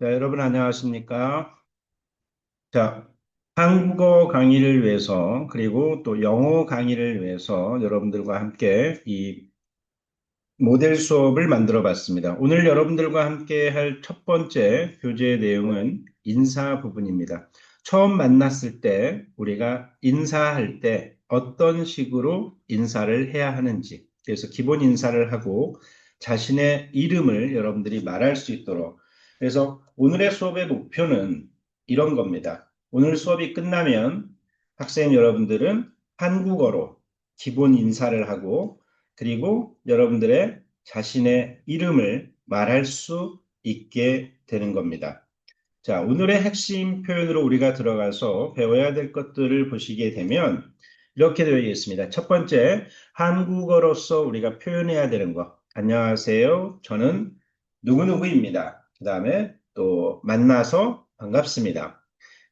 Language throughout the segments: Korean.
자, 여러분 안녕하십니까? 자, 한국어 강의를 위해서 그리고 또 영어 강의를 위해서 여러분들과 함께 이 모델 수업을 만들어 봤습니다. 오늘 여러분들과 함께 할 첫 번째 교재 내용은 인사 부분입니다. 처음 만났을 때 우리가 인사할 때 어떤 식으로 인사를 해야 하는지, 그래서 기본 인사를 하고 자신의 이름을 여러분들이 말할 수 있도록. 그래서 오늘의 수업의 목표는 이런 겁니다. 오늘 수업이 끝나면 학생 여러분들은 한국어로 기본 인사를 하고, 그리고 여러분들의 자신의 이름을 말할 수 있게 되는 겁니다. 자, 오늘의 핵심 표현으로 우리가 들어가서 배워야 될 것들을 보시게 되면 이렇게 되어 있습니다. 첫 번째, 한국어로서 우리가 표현해야 되는 것. 안녕하세요. 저는 누구누구입니다. 그 다음에 또 만나서 반갑습니다.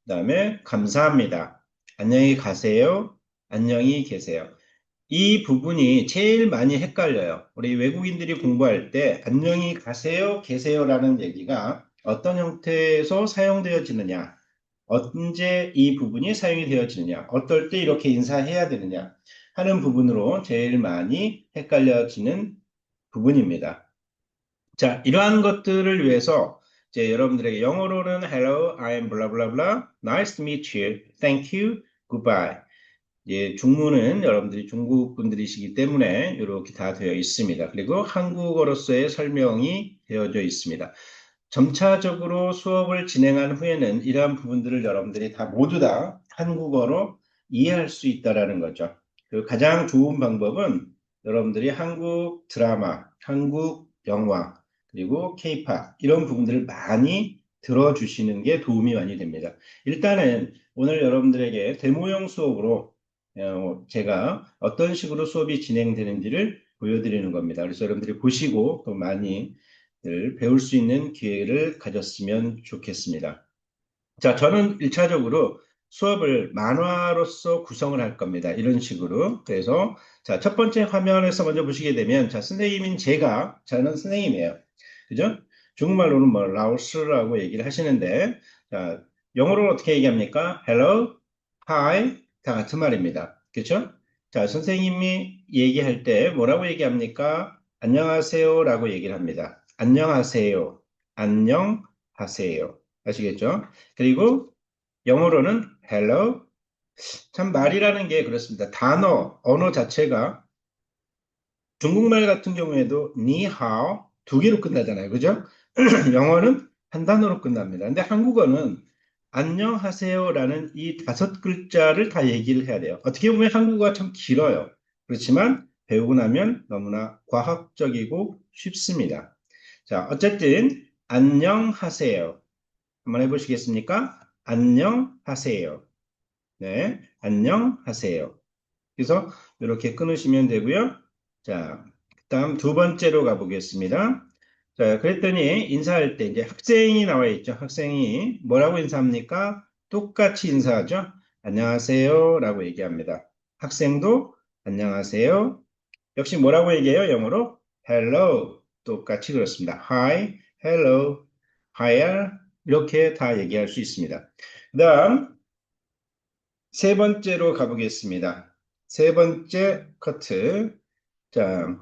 그 다음에 감사합니다. 안녕히 가세요. 안녕히 계세요. 이 부분이 제일 많이 헷갈려요. 우리 외국인들이 공부할 때 안녕히 가세요, 계세요라는 얘기가 어떤 형태에서 사용되어지느냐, 언제 이 부분이 사용이 되어지느냐, 어떨 때 이렇게 인사해야 되느냐 하는 부분으로 제일 많이 헷갈려지는 부분입니다. 자, 이러한 것들을 위해서 이제 여러분들에게 영어로는 Hello, I'm blah blah blah, nice to meet you, thank you, goodbye. 예, 중문은 여러분들이 중국 분들이시기 때문에 이렇게 다 되어 있습니다. 그리고 한국어로서의 설명이 되어져 있습니다. 점차적으로 수업을 진행한 후에는 이러한 부분들을 여러분들이 다 모두 다 한국어로 이해할 수 있다라는 거죠. 그 가장 좋은 방법은 여러분들이 한국 드라마, 한국 영화, 그리고 케이팝 이런 부분들을 많이 들어주시는 게 도움이 많이 됩니다. 일단은 오늘 여러분들에게 데모형 수업으로 제가 어떤 식으로 수업이 진행되는지를 보여드리는 겁니다. 그래서 여러분들이 보시고 또 많이 배울 수 있는 기회를 가졌으면 좋겠습니다. 자, 저는 1차적으로 수업을 만화로서 구성을 할 겁니다. 이런 식으로. 그래서 자, 첫 번째 화면에서 먼저 보시게 되면 자, 선생님인 제가 저는 선생님이에요. 그죠? 중국말로는 뭐 라오스라고 얘기를 하시는데 자, 영어로는 어떻게 얘기합니까? Hello, hi 다 같은 말입니다. 그렇죠? 자, 선생님이 얘기할 때 뭐라고 얘기합니까? 안녕하세요라고 얘기를 합니다. 안녕하세요. 안녕하세요. 아시겠죠? 그리고 영어로는 hello. 참 말이라는 게 그렇습니다. 단어, 언어 자체가 중국말 같은 경우에도 니하오 두 개로 끝나잖아요. 그죠? 영어는 한 단어로 끝납니다. 근데 한국어는 안녕하세요라는 이 다섯 글자를 다 얘기를 해야 돼요. 어떻게 보면 한국어가 참 길어요. 그렇지만 배우고 나면 너무나 과학적이고 쉽습니다. 자, 어쨌든 안녕하세요. 한번 해보시겠습니까? 안녕하세요. 네, 안녕하세요. 그래서 이렇게 끊으시면 되고요. 자, 다음 두 번째로 가보겠습니다. 자, 그랬더니 인사할 때 이제 학생이 나와 있죠. 학생이 뭐라고 인사합니까? 똑같이 인사하죠. 안녕하세요 라고 얘기합니다. 학생도 안녕하세요. 역시 뭐라고 얘기해요? 영어로 hello. 똑같이 그렇습니다. hi, hello, hi, 이렇게 다 얘기할 수 있습니다. 그 다음 세 번째로 가보겠습니다. 세 번째 커트. 자,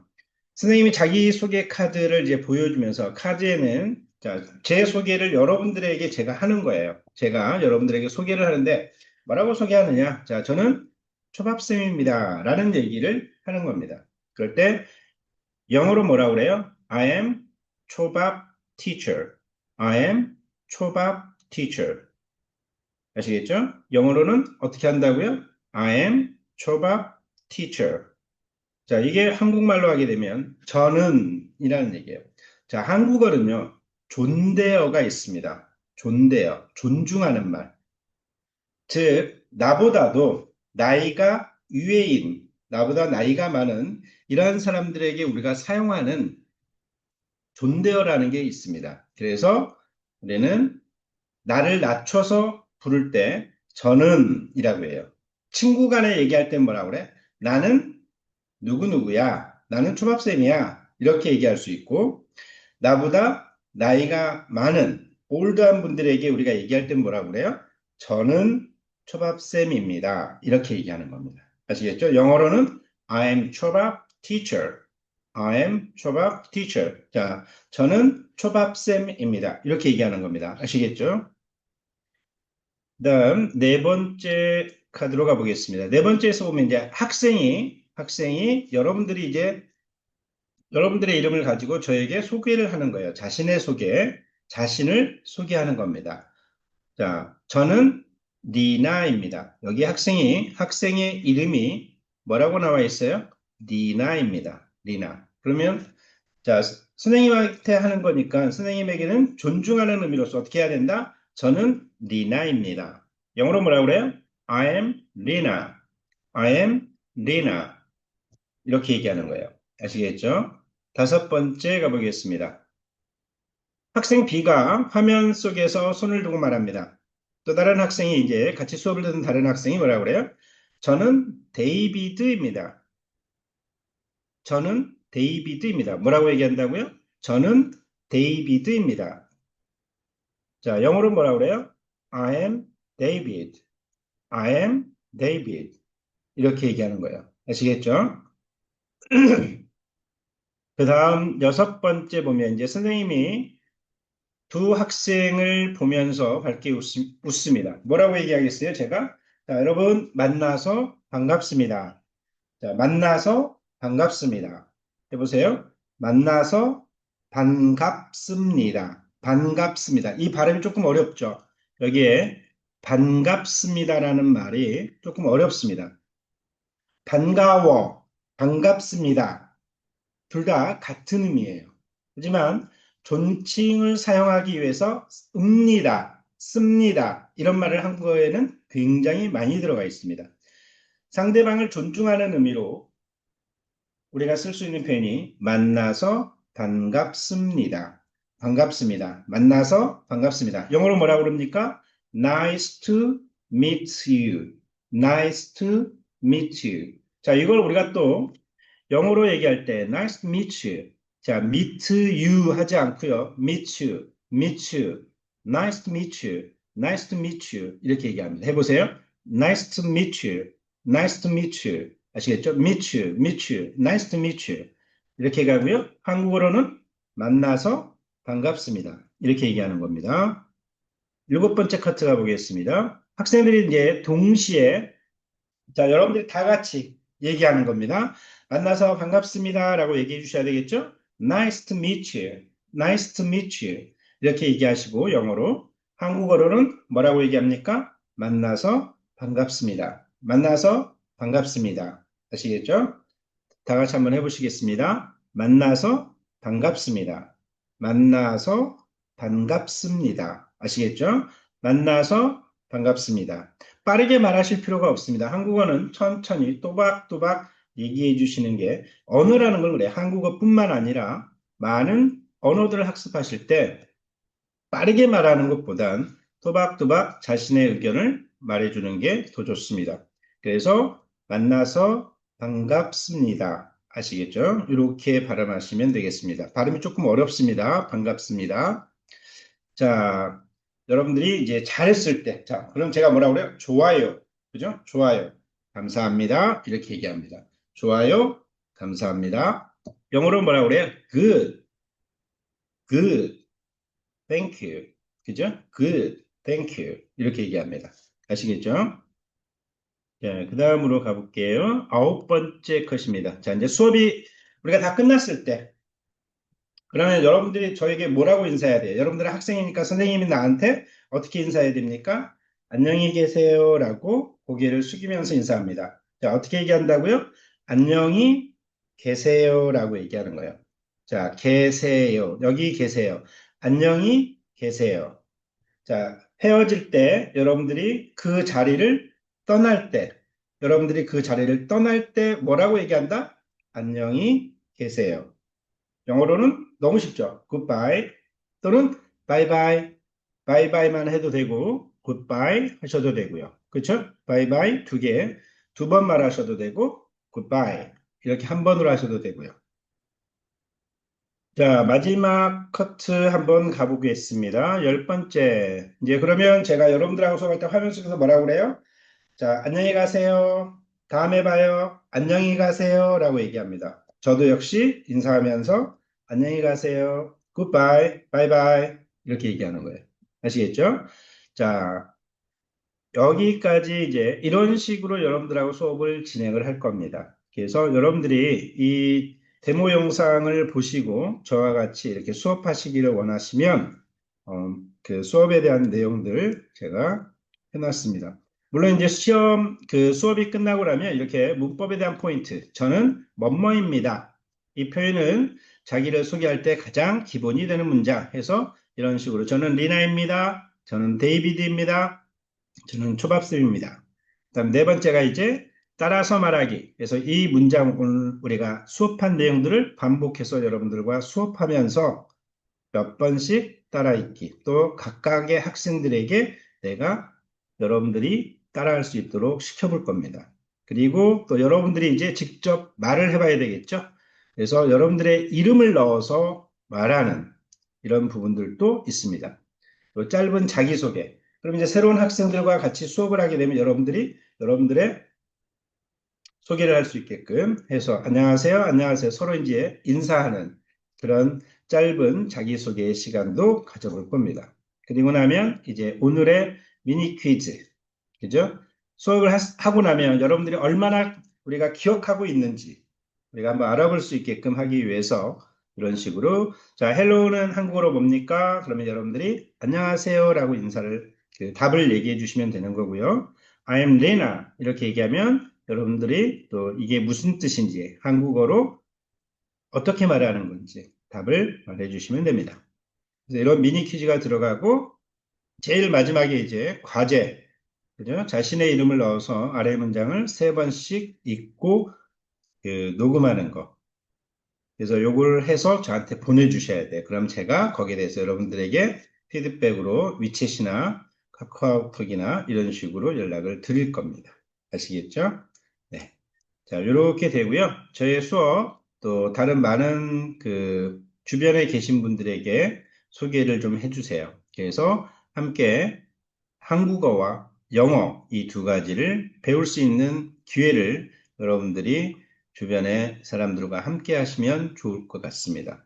선생님이 자기소개 카드를 이제 보여주면서 카드에는 자, 제 소개를 여러분들에게 제가 하는 거예요. 제가 여러분들에게 소개를 하는데 뭐라고 소개하느냐? 자, 저는 초밥쌤입니다. 라는 얘기를 하는 겁니다. 그럴 때 영어로 뭐라고 그래요? I am 초밥 teacher. I am 초밥 teacher. 아시겠죠? 영어로는 어떻게 한다고요? I am 초밥 teacher. 자, 이게 한국말로 하게 되면 저는 이라는 얘기예요. 자, 한국어는요. 존대어가 있습니다. 존대어, 존중하는 말. 즉, 나보다도 나이가 유해인, 나보다 나이가 많은 이러한 사람들에게 우리가 사용하는 존대어라는 게 있습니다. 그래서 우리는 나를 낮춰서 부를 때 저는 이라고 해요. 친구 간에 얘기할 땐 뭐라고 그래? 나는 누구누구야. 나는 초밥쌤이야. 이렇게 얘기할 수 있고 나보다 나이가 많은 올드한 분들에게 우리가 얘기할 땐 뭐라고 그래요? 저는 초밥쌤입니다. 이렇게 얘기하는 겁니다. 아시겠죠? 영어로는 I'm 초밥 teacher. I'm 초밥 teacher. 자, 저는 초밥쌤입니다. 이렇게 얘기하는 겁니다. 아시겠죠? 다음 네 번째 카드로 가보겠습니다. 네 번째에서 보면 이제 학생이 여러분들의 이름을 가지고 저에게 소개를 하는 거예요. 자신을 소개하는 겁니다. 자, 저는 니나입니다. 여기 학생의 이름이 뭐라고 나와 있어요? 니나입니다. 니나. 그러면, 자, 선생님한테 하는 거니까 선생님에게는 존중하는 의미로서 어떻게 해야 된다? 저는 니나입니다. 영어로 뭐라고 그래요? I am Lina. I am Lina. 이렇게 얘기하는 거예요. 아시겠죠? 다섯 번째 가보겠습니다. 학생 B가 화면 속에서 손을 두고 말합니다. 또 다른 학생이 이제 같이 수업을 듣는 다른 학생이 뭐라고 그래요? 저는 데이비드입니다. 저는 데이비드입니다. 뭐라고 얘기한다고요? 저는 데이비드입니다. 자, 영어로 뭐라고 그래요? I am David. I am David. 이렇게 얘기하는 거예요. 아시겠죠? 그 다음 여섯 번째 보면 이제 선생님이 두 학생을 보면서 밝게 웃습니다. 뭐라고 얘기하겠어요, 제가? 자, 여러분, 만나서 반갑습니다. 자, 만나서 반갑습니다. 해보세요. 만나서 반갑습니다. 반갑습니다. 이 발음이 조금 어렵죠? 여기에 반갑습니다라는 말이 조금 어렵습니다. 반가워, 반갑습니다. 둘 다 같은 의미예요. 하지만 존칭을 사용하기 위해서 씁니다. 이런 말을 한국어에는 굉장히 많이 들어가 있습니다. 상대방을 존중하는 의미로 우리가 쓸 수 있는 표현이 만나서 반갑습니다. 반갑습니다. 만나서 반갑습니다. 영어로 뭐라고 그럽니까? Nice to meet you. Nice to meet you. 자, 이걸 우리가 또 영어로 얘기할 때 nice to meet you. 자, meet you 하지 않고요. meet you. nice to meet you. nice to meet you. 이렇게 얘기합니다. 해보세요. nice to meet you. nice to meet you. 아시겠죠? meet you. nice to meet you. 이렇게 가고요. 한국어로는 만나서 반갑습니다. 이렇게 얘기하는 겁니다. 일곱 번째 카트 가보겠습니다. 학생들이 이제 동시에 자, 여러분들이 다 같이 얘기하는 겁니다. 만나서 반갑습니다라고 얘기해 주셔야 되겠죠? Nice to meet you. Nice to meet you. 이렇게 얘기하시고 영어로 한국어로는 뭐라고 얘기합니까? 만나서 반갑습니다. 만나서 반갑습니다. 아시겠죠? 다 같이 한번 해보시겠습니다. 만나서 반갑습니다. 만나서 반갑습니다. 아시겠죠? 만나서 반갑습니다. 빠르게 말하실 필요가 없습니다. 한국어는 천천히 또박또박 얘기해 주시는 게 언어라는 걸 그래. 한국어뿐만 아니라 많은 언어들을 학습하실 때 빠르게 말하는 것보단 또박또박 자신의 의견을 말해주는 게 더 좋습니다. 그래서 만나서 반갑습니다. 아시겠죠? 이렇게 발음하시면 되겠습니다. 발음이 조금 어렵습니다. 반갑습니다. 자, 여러분들이 이제 잘했을 때, 자, 그럼 제가 뭐라고 그래요? 좋아요. 그죠? 좋아요. 감사합니다. 이렇게 얘기합니다. 좋아요. 감사합니다. 영어로 뭐라고 그래요? good, good. Thank you. 그죠? Good. Thank you. 이렇게 얘기합니다. 아시겠죠? 자, 그 다음으로 가볼게요. 아홉 번째 컷입니다. 자, 이제 수업이 우리가 다 끝났을 때, 그러면 여러분들이 저에게 뭐라고 인사해야 돼요? 여러분들은 학생이니까 선생님이 나한테 어떻게 인사해야 됩니까? 안녕히 계세요라고 고개를 숙이면서 인사합니다. 자, 어떻게 얘기한다고요? 안녕히 계세요라고 얘기하는 거예요. 자, 계세요. 여기 계세요. 안녕히 계세요. 자, 헤어질 때 여러분들이 그 자리를 떠날 때 뭐라고 얘기한다? 안녕히 계세요. 영어로는 너무 쉽죠. goodbye 또는 bye bye. bye bye만 해도 되고 goodbye 하셔도 되고요. 그렇죠? bye bye 두 번 말하셔도 되고 goodbye 이렇게 한 번으로 하셔도 되고요. 자, 마지막 커트 한번 가보겠습니다. 열 번째. 이제 그러면 제가 여러분들하고 수업할 때 화면 속에서 뭐라고 그래요? 자, 안녕히 가세요. 다음에 봐요. 안녕히 가세요. 라고 얘기합니다. 저도 역시 인사하면서 안녕히 가세요. 굿바이, 바이바이. 이렇게 얘기하는 거예요. 아시겠죠? 자, 여기까지 이제 이런 식으로 여러분들하고 수업을 진행을 할 겁니다. 그래서 여러분들이 이 데모 영상을 보시고 저와 같이 이렇게 수업하시기를 원하시면 그 수업에 대한 내용들 제가 해놨습니다. 물론 이제 시험 그 수업이 끝나고 나면 이렇게 문법에 대한 포인트 저는 뭐뭐입니다. 이 표현은 자기를 소개할 때 가장 기본이 되는 문장 해서 이런 식으로 저는 리나입니다. 저는 데이비드입니다. 저는 초밥쌤입니다. 그다음 네 번째가 이제 따라서 말하기. 그래서 이 문장 오늘 우리가 수업한 내용들을 반복해서 여러분들과 수업하면서 몇 번씩 따라 읽기. 또 각각의 학생들에게 내가 여러분들이 따라할 수 있도록 시켜볼 겁니다. 그리고 또 여러분들이 이제 직접 말을 해봐야 되겠죠. 그래서 여러분들의 이름을 넣어서 말하는 이런 부분들도 있습니다. 또 짧은 자기소개. 그럼 이제 새로운 학생들과 같이 수업을 하게 되면 여러분들이 여러분들의 소개를 할 수 있게끔 해서 안녕하세요, 안녕하세요. 서로 이제 인사하는 그런 짧은 자기소개 시간도 가져볼 겁니다. 그리고 나면 이제 오늘의 미니 퀴즈. 그죠? 수업을 하고 나면 여러분들이 얼마나 우리가 기억하고 있는지 우리가 한번 알아볼 수 있게끔 하기 위해서 이런 식으로 자, 헬로우는 한국어로 뭡니까? 그러면 여러분들이 안녕하세요라고 인사를 그 답을 얘기해 주시면 되는 거고요. I'm Lena 이렇게 얘기하면 여러분들이 또 이게 무슨 뜻인지 한국어로 어떻게 말하는 건지 답을 말해 주시면 됩니다. 그래서 이런 미니 퀴즈가 들어가고 제일 마지막에 이제 과제 그죠? 자신의 이름을 넣어서 아래 문장을 세 번씩 읽고 그 녹음하는 거. 그래서 요걸 해서 저한테 보내주셔야 돼. 그럼 제가 거기에 대해서 여러분들에게 피드백으로 위챗이나 카카오톡이나 이런 식으로 연락을 드릴 겁니다. 아시겠죠? 네. 자, 이렇게 되고요. 저의 수업 또 다른 많은 그 주변에 계신 분들에게 소개를 좀 해주세요. 그래서 함께 한국어와 영어 이 두 가지를 배울 수 있는 기회를 여러분들이 주변의 사람들과 함께 하시면 좋을 것 같습니다.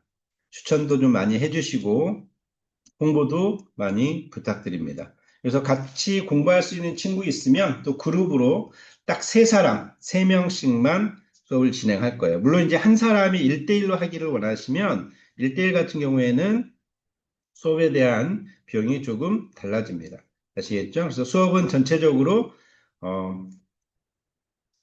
추천도 좀 많이 해주시고 홍보도 많이 부탁드립니다. 그래서 같이 공부할 수 있는 친구 있으면 또 그룹으로 딱 세 사람, 세 명씩만 수업을 진행할 거예요. 물론 이제 한 사람이 1대1로 하기를 원하시면 1대1 같은 경우에는 수업에 대한 비용이 조금 달라집니다. 아시겠죠? 그래서 수업은 전체적으로 어,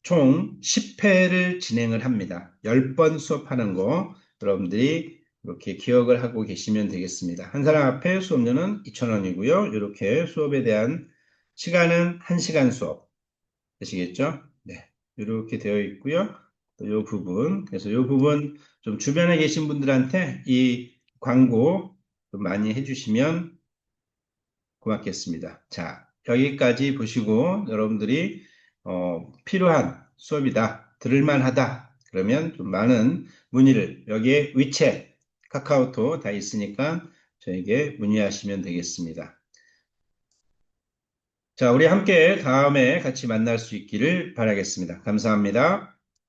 총 10회를 진행을 합니다. 10번 수업하는 거 여러분들이 이렇게 기억을 하고 계시면 되겠습니다. 한 사람 앞에 수업료는 2,000원이고요. 이렇게 수업에 대한 시간은 1시간 수업. 되시겠죠? 네. 이렇게 되어 있고요. 또 이 부분, 그래서 이 부분 좀 주변에 계신 분들한테 이 광고 좀 많이 해주시면 고맙겠습니다. 자, 여기까지 보시고 여러분들이 필요한 수업이다, 들을만하다. 그러면 좀 많은 문의를 여기에 위챗, 카카오톡 다 있으니까 저에게 문의하시면 되겠습니다. 자, 우리 함께 다음에 같이 만날 수 있기를 바라겠습니다. 감사합니다.